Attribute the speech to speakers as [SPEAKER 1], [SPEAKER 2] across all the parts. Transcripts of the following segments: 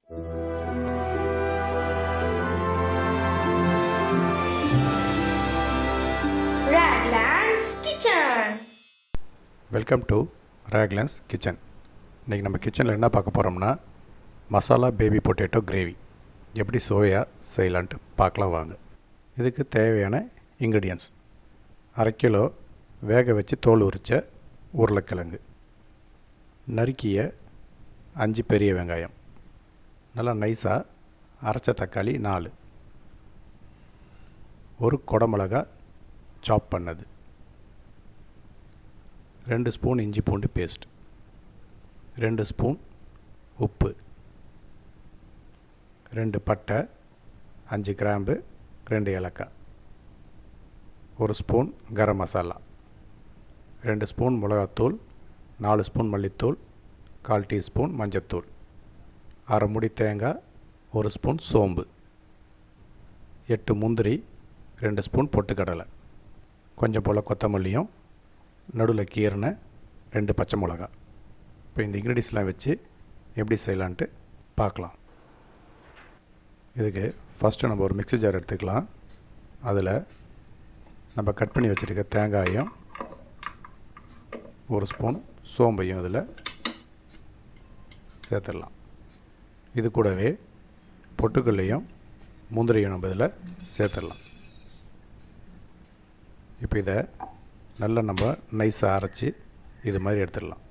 [SPEAKER 1] Raglannskitchen.
[SPEAKER 2] Welcome to Raglann's kitchen. இன்றைக்கி நம்ம கிச்சனில் என்ன பார்க்க போகிறோம்னா மசாலா பேபி பொட்டேட்டோ கிரேவி எப்படி சோயா செய்யலான்ட்டு பார்க்கலாம் வாங்க. இதுக்கு தேவையான இன்க்ரீடியன்ஸ்: 1/2 கிலோ வேக வச்சு தோல் உரித்த உருளைக்கிழங்கு, நறுக்கிய 5 பெரிய வெங்காயம், நல்லா நைஸாக அரைச்ச தக்காளி 4, ஒரு குடமிளகா சாப் பண்ணது, 2 ஸ்பூன் இஞ்சி பூண்டு பேஸ்ட், 2 ஸ்பூன் உப்பு, 2 பட்டை, 5 கிராம்பு, 2 ஏலக்காய், 1 ஸ்பூன் கரம் மசாலா, 2 ஸ்பூன் மிளகாத்தூள், 4 ஸ்பூன் மல்லித்தூள், 1/4 டீஸ்பூன் மஞ்சத்தூள், 1/2 மூடி தேங்காய், 1 ஸ்பூன் சோம்பு, 8 முந்திரி, 2 ஸ்பூன் பொட்டுக்கடலை, கொஞ்சம் போல் கொத்தமல்லியும், நடுவில் கீரைன 2 பச்சை மிளகா. இப்போ இந்த இன்க்ரீடியன்ஸ்லாம் வச்சு எப்படி செய்யலான்ட்டு பார்க்கலாம். இதுக்கு ஃபஸ்ட்டு நம்ம ஒரு மிக்ஸி ஜார் எடுத்துக்கலாம். அதில் நம்ம கட் பண்ணி வச்சுருக்க தேங்காயும் 1 ஸ்பூன் சோம்பையும் இதில் சேர்த்துடலாம். இது கூடவே பொட்டுக்கல்லையும் முந்திரியும் நம்ம இதில் சேர்த்துடலாம். இப்போ இதை நல்லா நம்ம நைஸாக அரைச்சி இது மாதிரி எடுத்துடலாம்.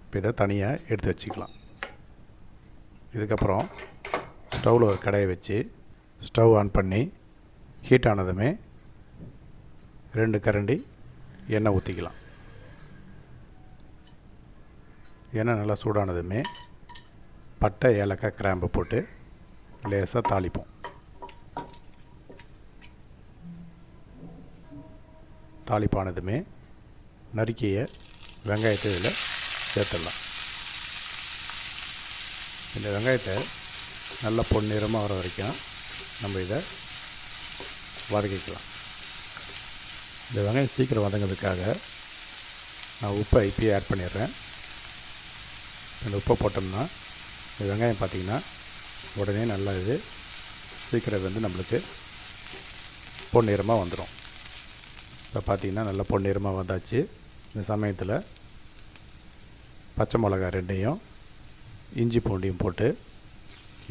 [SPEAKER 2] இப்போ இதை தனியாக எடுத்து வச்சுக்கலாம். இதுக்கப்புறம் ஸ்டவ்வில் ஒரு கடாயை வச்சு ஸ்டவ் ஆன் பண்ணி ஹீட் ஆனதுமே 2 கரண்டி எண்ணெய் ஊற்றிக்கலாம். எண்ணெய் நல்லா சூடானதுமே பட்டை, ஏலக்காய், கிராம்பு போட்டு லேசாக தாளிப்போம். தாளிப்பானதுமே நறுக்கிய வெங்காயத்தை இதில் சேர்த்துடலாம். இந்த வெங்காயத்தை நல்லா பொன்னிறமாக வர வரைக்கும் நம்ம இதை வதக்கிக்கலாம். இந்த வெங்காயம் சீக்கிரம் வதங்கிறதுக்காக நான் உப்பை இப்பயே ஆட் பண்ணிடுறேன். இந்த உப்பை போட்டோம்னா இந்த வெங்காயம் பார்த்திங்கன்னா உடனே நல்லா இது சீக்கிரம் வந்து நம்மளுக்கு பொன்னிறமாக வந்துடும். இப்போ பார்த்திங்கன்னா நல்லா பொன்னிறமாக வந்தாச்சு. இந்த சமயத்தில் பச்சை மிளகா 2ஐயும் இஞ்சி பூண்டையும் போட்டு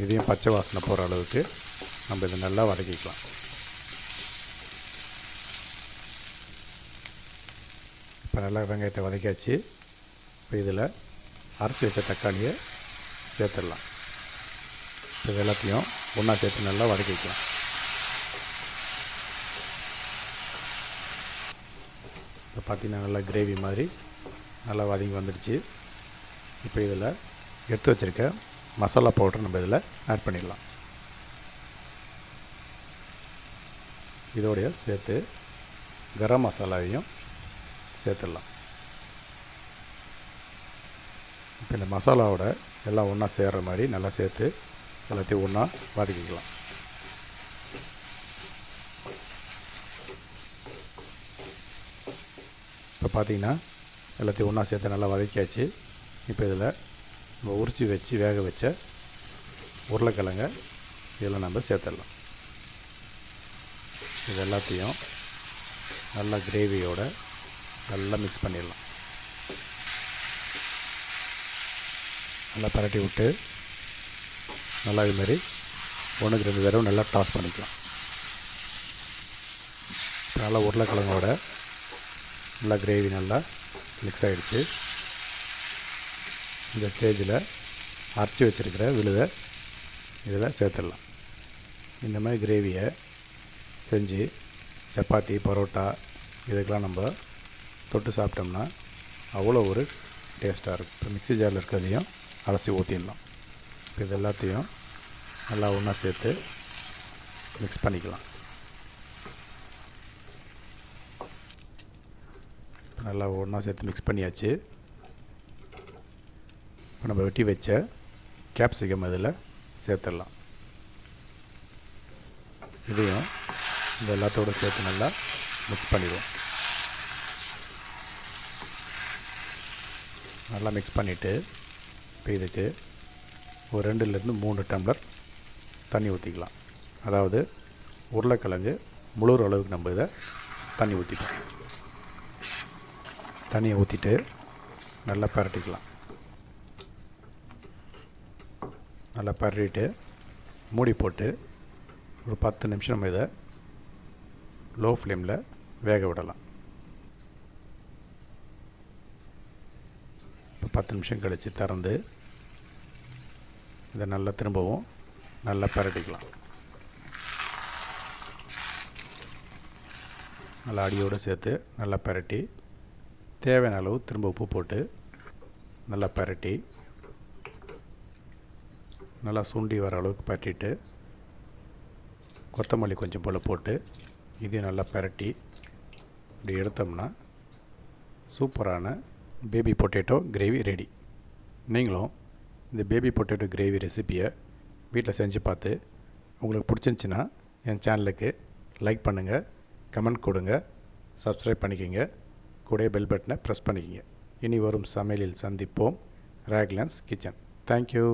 [SPEAKER 2] இதையும் பச்சை வாசனை போகிற அளவுக்கு நம்ம இதை நல்லா வதக்கிக்கலாம். இப்போ நல்லா வெங்காயத்தை வதக்கியாச்சு. இப்போ இதில் அரைச்சி வச்ச தக்காளியை சேர்த்துடலாம். இது எல்லாத்தையும் ஒன்றா சேர்த்து நல்லா வதக்கிக்கலாம். இப்போ பார்த்திங்கன்னா நல்லா கிரேவி மாதிரி நல்லா வதங்கி வந்துடுச்சு. இப்போ இதில் எடுத்து வச்சுருக்க மசாலா பவுடர் நம்ம இதில் ஆட் பண்ணிடலாம். இதோடைய சேர்த்து கரம் மசாலாவையும் சேர்த்துடலாம். இப்போ இந்த மசாலாவோட எல்லாம் ஒன்றா சேர்கிற மாதிரி நல்லா சேர்த்து எல்லாத்தையும் ஒன்றா வதக்கிக்கலாம். இப்போ பார்த்திங்கன்னா எல்லாத்தையும் ஒன்றா சேர்த்து நல்லா வதக்கியாச்சு. இப்போ இதில் நம்ம உரித்து வச்சு வேக வச்ச உருளைக்கிழங்க இதில் நம்ம சேர்த்துடலாம். இது எல்லாத்தையும் நல்லா கிரேவியோடு நல்லா மிக்ஸ் பண்ணிடலாம். நல்லா பரட்டி விட்டு நல்லா இதுமாரி 1க்கு 2 தடவை நல்லா டாஸ் பண்ணிக்கலாம். நல்லா உருளைக்கிழங்கோட நல்லா கிரேவி நல்லா மிக்ஸ் ஆகிடுச்சு. இந்த ஸ்டேஜில் அரைச்சி வச்சுருக்கிற விழுதை இதில் சேர்த்துடலாம். இந்த மாதிரி கிரேவியை செஞ்சு சப்பாத்தி, பரோட்டா இதுக்கெலாம் நம்ம தொட்டு சாப்பிட்டோம்னா அவ்வளோ ஒரு டேஸ்ட்டாக இருக்கும். இப்போ மிக்ஸி ஜாரில் இருக்கிறதையும் அலசி ஊற்றிடலாம். இப்போ இது எல்லாத்தையும் நல்லா ஒன்றா சேர்த்து மிக்ஸ் பண்ணிக்கலாம். நல்லா ஒன்றா சேர்த்து மிக்ஸ் பண்ணியாச்சு. இப்போ நம்ம வெட்டி வச்ச கேப்சிகம் இதில் சேர்த்துடலாம். இதையும் இந்த எல்லாத்தோடு சேர்த்து நல்லா மிக்ஸ் பண்ணிடுவோம். நல்லா மிக்ஸ் பண்ணிவிட்டு இப்போ இதுக்கு ஒரு 2லேருந்து 3 டம்ளர் தண்ணி ஊற்றிக்கலாம். அதாவது உருளைக்கிழங்கு முழுகிற அளவுக்கு நம்ம இதை தண்ணி ஊற்றிக்கலாம். தண்ணியை ஊற்றிட்டு நல்லா பரட்டிக்கலாம். நல்லா பரட்டிட்டு மூடி போட்டு ஒரு 10 நிமிஷம் நம்ம இதை லோ ஃப்ளேமில் வேக விடலாம். இப்போ 10 நிமிஷம் கழித்து திறந்து இதை நல்லா திரும்பவும் நல்லா பரட்டிக்கலாம். நல்லா அடியோடு சேர்த்து நல்லா பரட்டி தேவையான அளவு திரும்ப உப்பு போட்டு நல்லா பரட்டி நல்லா சுண்டி வர அளவுக்கு பரட்டிட்டு கொத்தமல்லி கொஞ்சம் போல் போட்டு இதையும் நல்லா பரட்டி இப்படி எடுத்தோம்னா சூப்பரான பேபி பொட்டேட்டோ கிரேவி ரெடி. நீங்களும் இந்த பேபி பொட்டேட்டோ கிரேவி ரெசிப்பியை வீட்டில் செஞ்சு பார்த்து உங்களுக்கு பிடிச்சிருந்துச்சின்னா என் சேனலுக்கு லைக் பண்ணுங்கள், கமெண்ட் கொடுங்க, சப்ஸ்கிரைப் பண்ணிக்கோங்க, கூட பெல் பட்டனை ப்ரெஸ் பண்ணிக்கோங்க. இனி வரும் சமையலில் சந்திப்போம். ராக்லன்ஸ் கிச்சன். தேங்க்யூ.